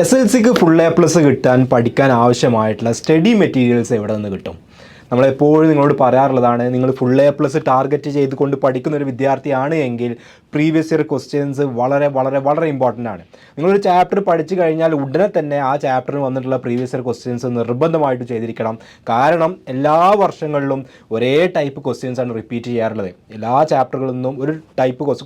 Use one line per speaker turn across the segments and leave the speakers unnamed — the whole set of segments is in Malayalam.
SSLCക്ക് ഫുൾ എ പ്ലസ് കിട്ടാൻ പഠിക്കാൻ ആവശ്യമായിട്ടുള്ള സ്റ്റഡി മെറ്റീരിയൽസ് എവിടെ നിന്ന് കിട്ടും? നമ്മളെപ്പോഴും നിങ്ങളോട് പറയാറുള്ളതാണ്, നിങ്ങൾ ഫുൾ എ പ്ലസ് ടാർഗറ്റ് ചെയ്തുകൊണ്ട് പഠിക്കുന്ന ഒരു വിദ്യാർത്ഥിയാണ് എങ്കിൽ പ്രീവിയസ് ഇയർ ക്വസ്റ്റ്യൻസ് വളരെ വളരെ വളരെ ഇമ്പോർട്ടൻ്റ് ആണ്. നിങ്ങളൊരു ചാപ്റ്റർ പഠിച്ചു കഴിഞ്ഞാൽ ഉടനെ തന്നെ ആ ചാപ്റ്ററിന് വന്നിട്ടുള്ള പ്രീവിയസ് ഇയർ ക്വസ്റ്റ്യൻസ് നിർബന്ധമായിട്ട് ചെയ്തിരിക്കണം. കാരണം എല്ലാ വർഷങ്ങളിലും ഒരേ ടൈപ്പ് ക്വസ്റ്റ്യൻസ് ആണ് റിപ്പീറ്റ് ചെയ്യാറുള്ളത്. എല്ലാ ചാപ്റ്ററുകളിൽ നിന്നും ഒരു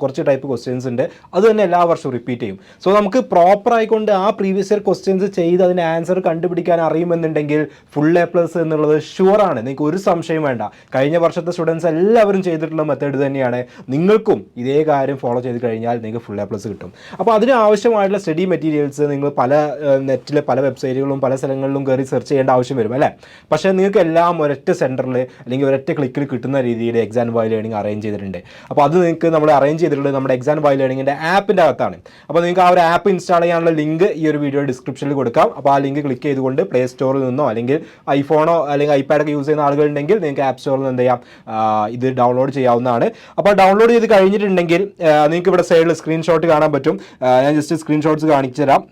കുറച്ച് ടൈപ്പ് ക്വസ്റ്റ്യൻസ് ഉണ്ട്, അത് തന്നെ എല്ലാ വർഷവും റിപ്പീറ്റ് ചെയ്യും. സോ നമുക്ക് പ്രോപ്പർ ആയിക്കൊണ്ട് ആ പ്രീവിയസ് ഇയർ ക്വസ്റ്റ്യൻസ് ചെയ്ത് അതിൻ്റെ ആൻസർ കണ്ടുപിടിക്കാൻ അറിയുമെന്നുണ്ടെങ്കിൽ ഫുൾ എ പ്ലസ് എന്നുള്ളത് ഷുവറാണ്. നിങ്ങൾക്ക് ഒരു സംശയം വേണ്ട. കഴിഞ്ഞ വർഷത്തെ സ്റ്റുഡൻസ് എല്ലാവരും ചെയ്തിട്ടുള്ള മെത്തേഡ് തന്നെയാണ്. നിങ്ങൾക്കും ഇതേ കാര്യം ഫോളോ ചെയ്ത് കഴിഞ്ഞാൽ നിങ്ങൾക്ക് ഫുൾ എ പ്ലസ് കിട്ടും. അപ്പോൾ അതിന് ആവശ്യമായിട്ടുള്ള സ്റ്റഡി മെറ്റീരിയൽസ് നിങ്ങൾ പല നെറ്റിലെ പല വെബ്സൈറ്റുകളും പല സ്ഥലങ്ങളിലും കയറി സെർച്ച് ചെയ്യേണ്ട ആവശ്യം വരും അല്ലേ. പക്ഷേ നിങ്ങൾക്ക് എല്ലാം ഒരൊറ്റ സെൻറ്ററിൽ അല്ലെങ്കിൽ ഒരൊറ്റ ക്ലിക്കിൽ കിട്ടുന്ന രീതിയിൽ XandY Learning അറേഞ്ച് ചെയ്തിട്ടുണ്ട്. അപ്പോൾ അത് നിങ്ങൾക്ക് നമ്മൾ അറേഞ്ച് ചെയ്തിട്ടുള്ളത് നമ്മുടെ XandY Learningൻ്റെ ആപ്പിൻ്റെ അകത്താണ്. അപ്പോൾ നിങ്ങൾക്ക് ആ ഒരു ആപ്പ് ഇൻസ്റ്റാൾ ചെയ്യാനുള്ള ലിങ്ക് ഈ ഒരു വീഡിയോ ഡിസ്ക്രിപ്ഷനിൽ കൊടുക്കാം. അപ്പോൾ ആ ലിങ്ക് ക്ലിക്ക് ചെയ്തുകൊണ്ട് പ്ലേ സ്റ്റോറിൽ നിന്നോ അല്ലെങ്കിൽ ഐഫോണോ അല്ലെങ്കിൽ ഐപാഡൊക്കെ യൂസ് ചെയ്യുന്ന ആളുകളുണ്ടെങ്കിൽ നിങ്ങൾക്ക് ആപ്പ് സ്റ്റോറിൽ നിന്ന് എന്ത് ചെയ്യാം, ഇത് ഡൗൺലോഡ് ചെയ്യാവുന്നതാണ്. അപ്പോൾ ഡൗൺലോഡ് ചെയ്ത് കഴിഞ്ഞിട്ടുണ്ടെങ്കിൽ നിങ്ങൾക്ക് ഇവിടെ സൈഡിൽ സ്ക്രീൻഷോട്ട് കാണാൻ പറ്റും. ഞാൻ ജസ്റ്റ് സ്ക്രീൻഷോട്ട്സ് കാണിച്ചു തരാം.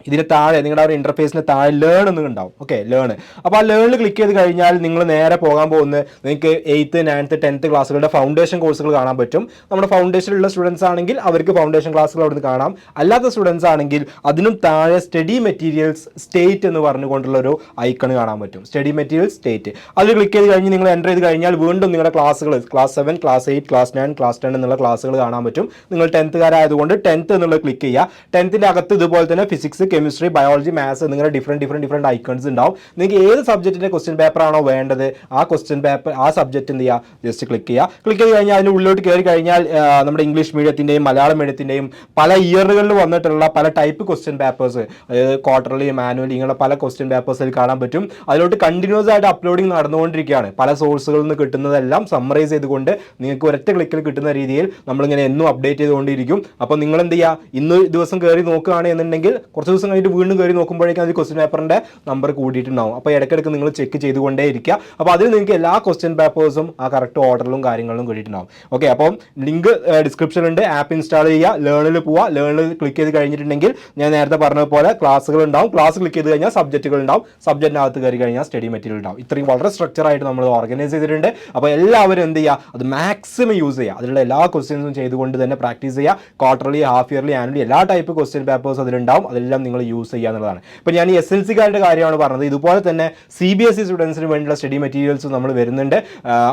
ഇതിന് താഴെ നിങ്ങളുടെ ഒരു ഇൻ്റർഫേസിന് താഴെ ലേൺ എന്ന് ഉണ്ടാവും. Okay, learn. അപ്പോൾ ആ ലേണിൽ ക്ലിക്ക് ചെയ്ത് കഴിഞ്ഞാൽ നിങ്ങൾ നേരെ പോകാൻ പോകുന്നത് നിങ്ങൾക്ക് 8th 9th 10th ക്ലാസ്സുകളുടെ ഫൗണ്ടേഷൻ കോഴ്സുകൾ കാണാൻ പറ്റും. നമ്മുടെ ഫൗണ്ടേഷനിലുള്ള സ്റ്റുഡൻസ് ആണെങ്കിൽ അവർക്ക് ഫൗണ്ടേഷൻ ക്ലാസ്സുകൾ അവിടെ നിന്ന് കാണാം. അല്ലാത്ത സ്റ്റുഡൻസ് ആണെങ്കിൽ അതിനും താഴെ സ്റ്റഡി മെറ്റീരിയൽസ് സ്റ്റേറ്റ് എന്ന് പറഞ്ഞുകൊണ്ടുള്ള ഒരു ഐക്കൺ കാണാൻ പറ്റും. സ്റ്റഡി മെറ്റീരിയൽസ് സ്റ്റേറ്റ് അതിൽ ക്ലിക്ക് ചെയ്ത് കഴിഞ്ഞ് നിങ്ങൾ എൻ്റർ ചെയ്ത് കഴിഞ്ഞാൽ വീണ്ടും നിങ്ങളുടെ ക്ലാസ്സുകൾ ക്ലാസ് 7 ക്ലാസ് 8 ക്ലാസ് 9 ക്ലാസ് 10 എന്നുള്ള ക്ലാസ്സുകൾ കാണാൻ പറ്റും. നിങ്ങൾ 10th-കാരായതുകൊണ്ട് 10th എന്നുള്ളത് ക്ലിക്ക് ചെയ്യുക. 10th-ന്റെ അകത്ത് ഇതുപോലെ തന്നെ ഫിസിക്സ്, കെമിസ്ട്രി, ബയോളജി, മാത്സ് നിങ്ങളുടെ ഡിഫറെൻറ്റ് ഐക്കൺസ് ഉണ്ടാവും. നിങ്ങൾക്ക് ഏത് സബ്ജക്റ്റിൻ്റെ ക്വസ്റ്റ്യൻ പേപ്പർ ആണോ വേണ്ടത് ആ ക്വസ്റ്റ്യൻ പേപ്പർ ആ സബ്ജക്റ്റ് എന്ത് ചെയ്യുക, ജസ്റ്റ് ക്ലിക്ക് ചെയ്യുക. ക്ലിക്ക് ചെയ്ത് കഴിഞ്ഞാൽ അതിൻ്റെ ഉള്ളിലോട്ട് കയറി കഴിഞ്ഞാൽ നമ്മുടെ ഇംഗ്ലീഷ് മീഡിയത്തിൻ്റെയും മലയാളം മീഡിയത്തിൻ്റെയും പല ഇയറുകളിൽ വന്നിട്ടുള്ള പല ടൈപ്പ് ക്വസ്റ്റ്യൻ പേപ്പേഴ്സ്, അതായത് ക്വാർട്ടർലി, മാനുവലി, ഇങ്ങനെ പല ക്വസ്റ്റ്യൻ പേപ്പേഴ്സിൽ കാണാൻ പറ്റും. അതിലോട്ട് കണ്ടിന്യൂസ് ആയിട്ട് അപ്ലോഡിങ് നടന്നുകൊണ്ടിരിക്കുകയാണ്. പല സോഴ്സുകളിൽ നിന്ന് കിട്ടുന്നതെല്ലാം സമ്മറൈസ് ചെയ്തുകൊണ്ട് നിങ്ങൾക്ക് ഒരൊറ്റ ക്ലിക്കിൽ കിട്ടുന്ന രീതിയിൽ നമ്മളിങ്ങനെ എന്നും അപ്ഡേറ്റ് ചെയ്തുകൊണ്ടിരിക്കും. അപ്പോൾ നിങ്ങൾ എന്ത് ചെയ്യുക, ഇന്ന് ദിവസം കയറി നോക്കുകയാണ് എന്നുണ്ടെങ്കിൽ കുറച്ച് ദിവസം കഴിഞ്ഞിട്ട് വീണ്ടും കയറി നോക്കുമ്പോഴേക്കും അത് ക്വസ്റ്റ്യൻ പേപ്പറിൻ്റെ നമ്പർ കൂടിയിട്ടുണ്ടാവും. അപ്പോൾ ഇടയ്ക്കിടയ്ക്ക് നിങ്ങൾ ചെക്ക് ചെയ്തുകൊണ്ടേ ഇരിക്കുക. അപ്പോൾ അതിൽ നിങ്ങൾക്ക് എല്ലാ ക്വസ്റ്റ്യൻ പേപ്പേഴ്സും ആ കറക്റ്റ് ഓർഡറിലും കാര്യങ്ങളിലും കിട്ടിയിട്ടുണ്ടാവും. ഓക്കെ, അപ്പം ലിങ്ക് ഡിസ്ക്രിപ്ഷനിലുണ്ട്. ആപ്പ് ഇൻസ്റ്റാൾ ചെയ്യുക, ലേണിൽ പോവുക. ലേണിൽ ക്ലിക്ക് ചെയ്ത് കഴിഞ്ഞിട്ടുണ്ടെങ്കിൽ ഞാൻ നേരത്തെ പറഞ്ഞതുപോലെ ക്ലാസ്സുകൾ ഉണ്ടാവും. ക്ലാസ് ക്ലിക്ക് ചെയ്ത് കഴിഞ്ഞാൽ സബ്ജക്റ്റുകൾ ഉണ്ടാവും. സബ്ജക്റ്റിനകത്ത് കയറി കഴിഞ്ഞാൽ സ്റ്റഡി മെറ്റീരിയൽ ഉണ്ടാവും. ഇത്രയും വളരെ സ്ട്രക്ചറായിട്ട് നമ്മൾ ഓർഗനൈസ് ചെയ്തിട്ടുണ്ട്. അപ്പോൾ എല്ലാവരും എന്ത് ചെയ്യുക, അത് മാക്സിമം യൂസ് ചെയ്യുക. അതിലുള്ള എല്ലാ ക്വസ്റ്റ്യൻസും ചെയ്തുകൊണ്ട് തന്നെ പ്രാക്ടീസ് ചെയ്യുക. ക്വാർട്ടർലി, ഹാഫ് ഇയർലി, ആനുവലി എല്ലാ ടൈപ്പ് ക്വസ്റ്റ്യൻ പേപ്പേഴ്സ് അതിലുണ്ടാവും. അതെല്ലാം നിങ്ങൾ യൂസ് ചെയ്യുക എന്നുള്ളതാണ്. ഇപ്പോൾ ഞാൻ ഈ SSLC-കാരുടെ കാര്യമാണ് പറഞ്ഞത്. ഇതുപോലെ തന്നെ CBSE സ്റ്റുഡൻസിന് വേണ്ടിയുള്ള സ്റ്റഡി മെറ്റീരിയൽസ് നമ്മൾ വരുന്നുണ്ട്.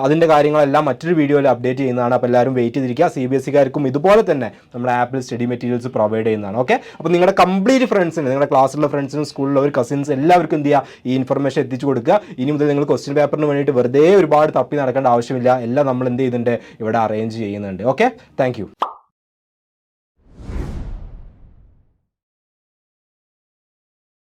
അതിൻ്റെ കാര്യങ്ങളെല്ലാം മറ്റൊരു വീഡിയോയിൽ അപ്ഡേറ്റ് ചെയ്യുന്നതാണ്. അപ്പോൾ എല്ലാവരും വെയിറ്റ് ചെയ്തിരിക്കുക. CBSE-കാർക്കും ഇതുപോലെ തന്നെ നമ്മുടെ ആപ്പിൽ സ്റ്റഡി മെറ്റീരിയൽസ് പ്രൊവൈഡ് ചെയ്യുന്നതാണ്. ഓക്കെ, അപ്പോൾ നിങ്ങളുടെ കംപ്ലീറ്റ് ഫ്രണ്ട്സിന്, നിങ്ങളുടെ ക്ലാസ്സിലുള്ള ഫ്രണ്ട്സിനും സ്കൂളിലുള്ള കസിൻസ് എല്ലാവർക്കും എന്ത് ചെയ്യുക, ഈ ഇൻഫർമേഷൻ എത്തിച്ചു കൊടുക്കുക. ഇനി മുതൽ നിങ്ങൾ ക്വസ്റ്റ്യൻ പേപ്പറിന് വേണ്ടിയിട്ട് വെറുതെ ഒരുപാട് തപ്പി നടക്കേണ്ട ആവശ്യമില്ല. എല്ലാം നമ്മൾ എന്ത് ചെയ്യുന്നുണ്ട്, ഇവിടെ അറേഞ്ച് ചെയ്യുന്നുണ്ട്. Okay, thank